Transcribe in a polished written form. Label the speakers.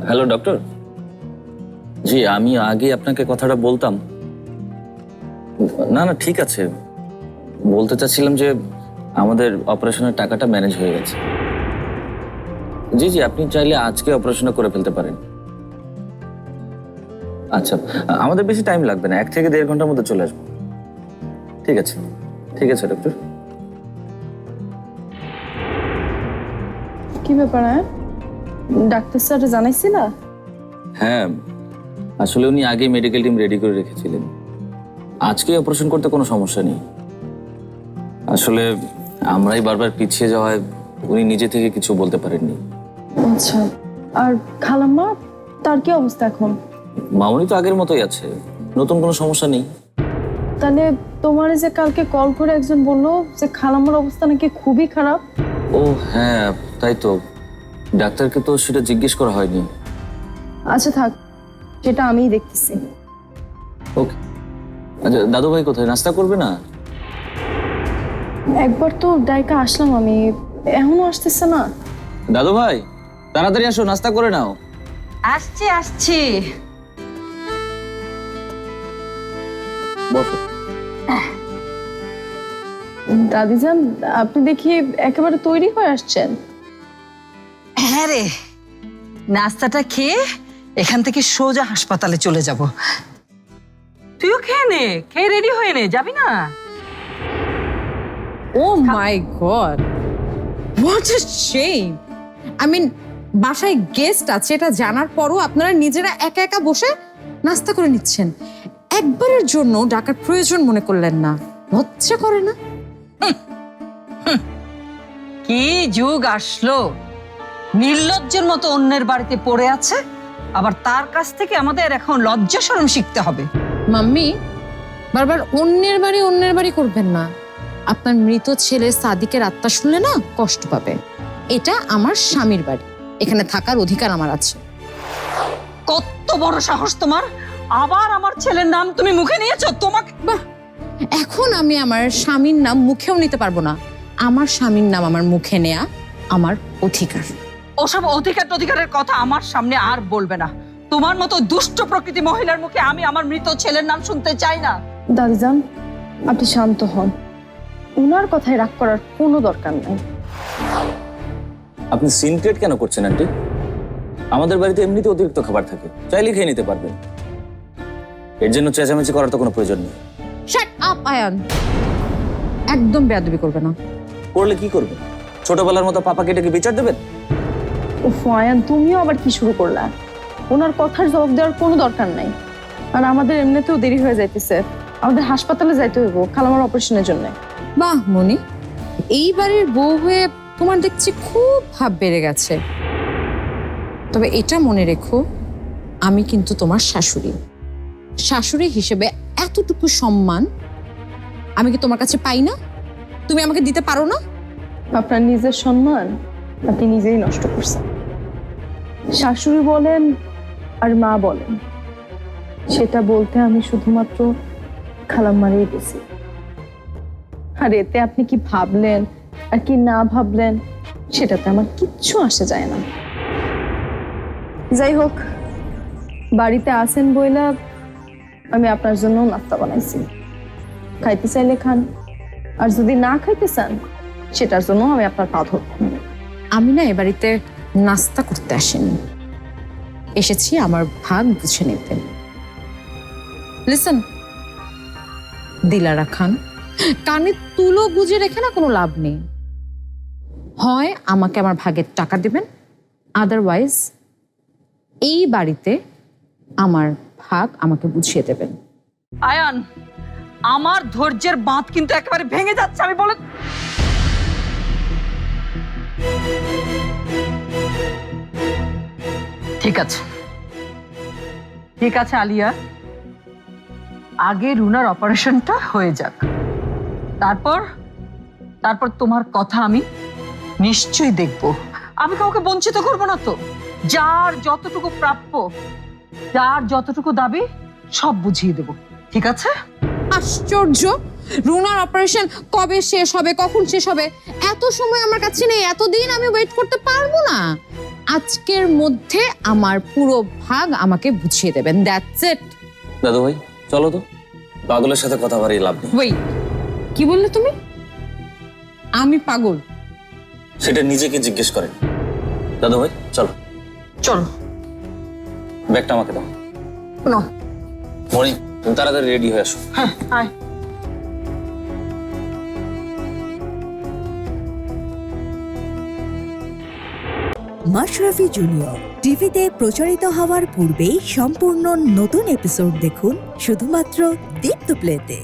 Speaker 1: Hello doctor. জি, আমি আগে আপনাকে কথাটা বলতাম। না না, ঠিক আছে। বলতে চাচ্ছিলাম যে আমাদের অপারেশনের টাকাটা ম্যানেজ হয়ে গেছে। জি জি, আপনি চাইলে আজকে অপারেশনটা করে ফেলতে পারেন। আচ্ছা, আমাদের বেশি টাইম লাগবে না, 1 থেকে 1.5 ঘন্টার মধ্যে চলে আসবো। ঠিক আছে, ঠিক আছে ডক্টর।
Speaker 2: কি ব্যাপার? ডাক্তার স্যার জানাইছিলা?
Speaker 1: হ্যাঁ, আসলে উনি আগে মেডিকেল টিম রেডি করে রেখেছিলেন। আজকে অপারেশন করতে কোনো সমস্যা নেই। আসলে আমরাই বারবার পিছিয়ে যাওয়ায় উনি নিজে থেকে কিছু বলতে পারেননি।
Speaker 2: আচ্ছা, আর খালাম্মা, তার কি অবস্থা এখন?
Speaker 1: মামুনি তো আগের মতোই আছে, নতুন কোনো সমস্যা নেই।
Speaker 2: তাহলে তোমার যে কালকে কল করে একজন বললো যে খালাম্মার অবস্থা নাকি খুবই খারাপ।
Speaker 1: ও হ্যাঁ, তাই তো। ডাক্তারকে তো সেটা জিজ্ঞেস করা হয়নি।
Speaker 2: আচ্ছা থাক, সেটা আমিই দেখতেছি।
Speaker 1: ওকে। আচ্ছা, দাদু ভাই কোথায়? নাস্তা করবে না?
Speaker 2: একবার তো ডাইকা আসলাম আমি, এখনো আসতেছে না।
Speaker 1: দাদু ভাই তাড়াতাড়ি আসো, নাস্তা করে নাও।
Speaker 3: আসছি আসছি।
Speaker 1: বসো।
Speaker 2: দাদিজান, আপনি দেখি একেবারে তৈরি হয়ে আসছেন।
Speaker 3: হ্যাঁ রে, নাস্তাটা খেয়ে এখান থেকে সোজা হাসপাতালে চলে যাব। তুইও খেয়ে নে, খেয়ে রেডি হয়ে নে, যাবি না?
Speaker 4: Oh my god, what a shame. I mean, বাসায় গেস্ট আছে এটা জানার পরও আপনারা নিজেরা একা একা বসে নাস্তা করে নিচ্ছেন। একবারের জন্য ডাকার প্রয়োজন মনে করলেন না? লজ্জা করে না?
Speaker 3: কি যুগ আসলো, নির্লজ্জের মতো অন্যের বাড়িতে পড়ে আছে, আবার তার কাছ থেকে আমাদের এখন লজ্জা শরম শিখতে হবে।
Speaker 4: মাম্মি, বারবার অন্যের বাড়ি করবেন না। আপনার মৃত ছেলে সাদিকের আত্মা শুনলে না কষ্ট পাবে। এটা আমার স্বামীর বাড়ি, এখানে থাকার অধিকার আমার আছে।
Speaker 3: কত বড় সাহস তোমার, আবার আমার ছেলের নাম তুমি মুখে নিয়েছো? তোমাকে
Speaker 4: বাহ, এখন আমি আমার স্বামীর নাম মুখেও নিতে পারবো না। আমার স্বামীর নাম আমার মুখে নেয়া আমার অধিকার।
Speaker 3: ওসব অধিকারের কথা আমার সামনে আর বলবে না। তোমার মতো দুষ্ট প্রকৃতি মহিলার মুখে আমি আমার মৃত ছেলের নাম শুনতে চাই না।
Speaker 2: দাদিজান, আপনি শান্ত হন, উনার কথায় রাগ করার কোনো দরকার নাই।
Speaker 1: আপনি সিন ক্রিয়েট কেন করছেন আন্টি? আমাদের বাড়িতে এমনিতে অতিরিক্ত খাবার থাকে, চাইলে খেয়ে নিতে পারবেন। এর জন্য চেঁচামেচি করার তো কোনো প্রয়োজন নেই।
Speaker 4: শাট আপ আয়ান, একদম বেয়াদবি করবে না।
Speaker 1: করলে কি করবেন? ছোটবেলার মতো পাপাকে ডেকে বিচার দেবেন?
Speaker 2: উফ আয়ান, তুমিও আবার কি শুরু করলা? ওনার কথার জবাব দেওয়ার কোনো দরকার নাই। আর আমাদের এমনিতেও দেরি হয়ে যাইতেছে, আমাদের হাসপাতালে যাইতে হইব খালামার অপারেশনের জন্য।
Speaker 4: বাহ মনি, এই বাড়ির বউ হয়ে তোমার দেখছি খুব ভাব বেড়ে গেছে। তবে এটা মনে রেখো, আমি কিন্তু তোমার শাশুড়ি। শাশুড়ি হিসেবে এতটুকু সম্মান আমি কি তোমার কাছে পাই না? তুমি আমাকে দিতে পারো না?
Speaker 2: আপনার নিজের সম্মান আপনি নিজেই নষ্ট করছেন। শাশুড়ি বলেন আর মা বলেন, সেটা বলতে আমি শুধুমাত্র খালাম্মারই গেছি। আর এতে আপনি কি ভাবলেন আর কি না ভাবলেন সেটাতে আমার কিচ্ছু আসে যায় না। যাই হোক, বাড়িতে আসেন বইলা আমি আপনার জন্য নাস্তা বানাইছি, খাইতে চাইলে খান, আর যদি না খাইতে চান সেটার জন্য আমি আপনার পা ধরব।
Speaker 4: আমি না এ বাড়িতে নাস্তা করতে আসিনি, এসেছি আমার ভাগ বুঝে নিতে। লিসন দিলারা খান, কানে তুলো গুজে রেখে না কোনো লাভ নেই। হয় আমাকে আমার ভাগের টাকা দিবেন, আদারওয়াইজ এই বাড়িতে আমার ভাগ আমাকে বুঝিয়ে দেবেন।
Speaker 3: আয়ান, আমার ধৈর্যের বাঁধ কিন্তু একেবারে ভেঙে যাচ্ছে, আমি বলে। ঠিক আছে ঠিক আছে আলিয়া, আগে রুনার অপারেশনটা হয়ে যাক, তারপর তোমার কথা আমি নিশ্চয়ই দেখব। আমি কাউকে বঞ্চিত করব না তো। যার যতটুকু প্রাপ্য, যার যতটুকু দাবি, সব বুঝিয়ে দেব, ঠিক আছে?
Speaker 4: আশ্চর্য, রুনার অপারেশন কবে শেষ হবে, কখন শেষ হবে এত সময় আমার কাছে নেই, এতদিন আমি ওয়েট করতে পারবো না। আজকের মধ্যে আমার পুরো ভাগ আমাকে বুঝিয়ে দেবেন, দ্যাটস ইট।
Speaker 1: দাদু ভাই চলো তো, পাগলের সাথে কথা বাড়িয়ে লাভ নেই।
Speaker 4: ওয়েট, কি বললে তুমি? আমি পাগল?
Speaker 1: সেটা নিজেকে জিজ্ঞেস করেন। দাদু ভাই চলো,
Speaker 3: চলো।
Speaker 1: ব্যাগটা আমাকে দাও।
Speaker 3: না,
Speaker 1: মনি তুমি তাড়াতাড়ি রেডি হয়ে আসো।
Speaker 3: হ্যাঁ আয়।
Speaker 5: মাশরাফি জুনিয়র টিভিতে প্রচারিত হওয়ার পূর্বেই সম্পূর্ণ নতুন এপিসোড দেখুন শুধুমাত্র দীপ্ত প্লেতে।